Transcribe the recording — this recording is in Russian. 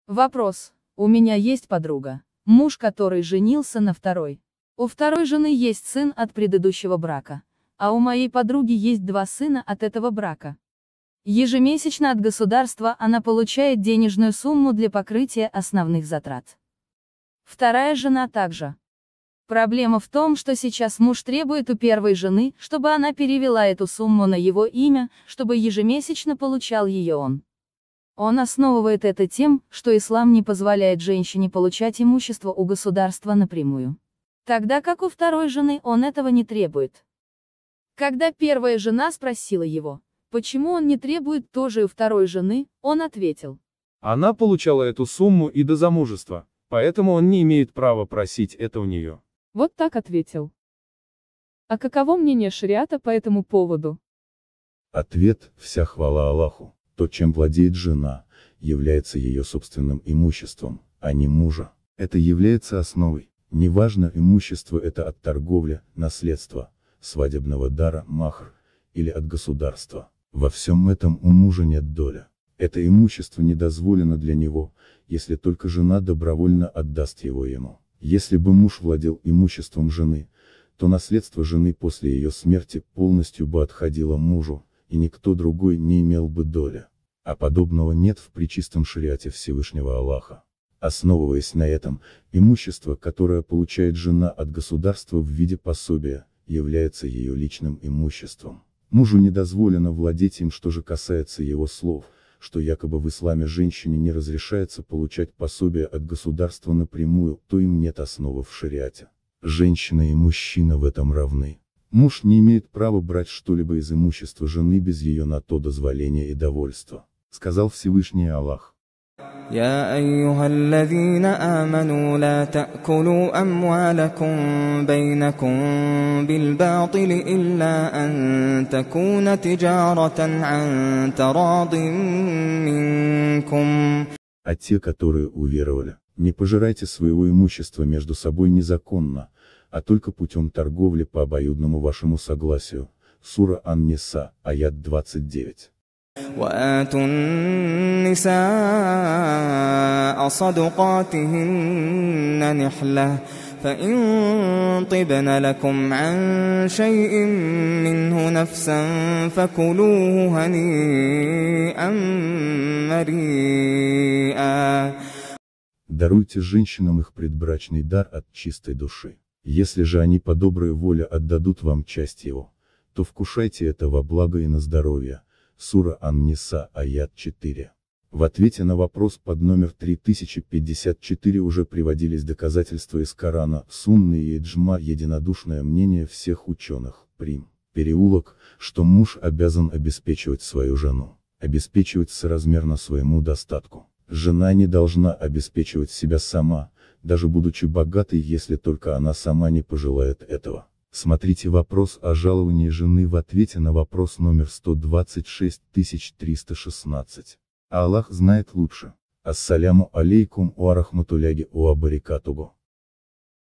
Вопрос. У меня есть подруга, муж который женился на второй. У второй жены есть сын от предыдущего брака, а у моей подруги есть 2 сына от этого брака. Ежемесячно от государства она получает денежную сумму для покрытия основных затрат. Вторая жена также. Проблема в том, что сейчас муж требует у первой жены, чтобы она перевела эту сумму на его имя, чтобы ежемесячно получал ее он. Он основывает это тем, что ислам не позволяет женщине получать имущество у государства напрямую. Тогда как у второй жены он этого не требует. Когда первая жена спросила его, почему он не требует тоже у второй жены, он ответил. Она получала эту сумму и до замужества, поэтому он не имеет права просить это у нее. Вот так ответил. А каково мнение шариата по этому поводу? Ответ: вся хвала Аллаху. То, чем владеет жена, является ее собственным имуществом, а не мужа. Это является основой. Неважно, имущество это от торговли, наследства, свадебного дара, махр, или от государства. Во всем этом у мужа нет доли. Это имущество не дозволено для него, если только жена добровольно отдаст его ему. Если бы муж владел имуществом жены, то наследство жены после ее смерти полностью бы отходило мужу, и никто другой не имел бы доли. А подобного нет в пречистом шариате Всевышнего Аллаха. Основываясь на этом, имущество, которое получает жена от государства в виде пособия, является ее личным имуществом. Мужу не дозволено владеть им. Что же касается его слов, что якобы в исламе женщине не разрешается получать пособие от государства напрямую, то им нет основы в шариате. Женщина и мужчина в этом равны. Муж не имеет права брать что-либо из имущества жены без ее на то дозволения и довольства. Сказал Всевышний Аллах. يا أيها الذين آمنوا لا تأكلوا أموالكم بينكم بالباطل إلا أن تكون تجارة عن تراض منكم. А те, которые уверовали, не пожирайте своего имущества между собой незаконно, а только путем торговли по обоюдному вашему согласию. Сура Ан-Ниса, аят 29. وآتوا النساء صدقاتهن نحلة فإن طبن لكم عن شيء منه نفسا فكلوه هنيئا مريئا. Даруйте женщинам их предбрачный дар от чистой души. Если же они по доброй воле отдадут вам часть его, то вкушайте это во благо и на здоровье. Сура Ан-Ниса, аят 4. В ответе на вопрос под номер 3054 уже приводились доказательства из Корана, Сунны и Иджма, единодушное мнение всех ученых, Прим. Переулок, что муж обязан обеспечивать свою жену, обеспечивать соразмерно своему достатку. Жена не должна обеспечивать себя сама, даже будучи богатой, если только она сама не пожелает этого. Смотрите вопрос о жаловании жены в ответе на вопрос номер 126316. Аллах знает лучше. Ассаляму алейкум ва рахматулляхи ва баракатуху.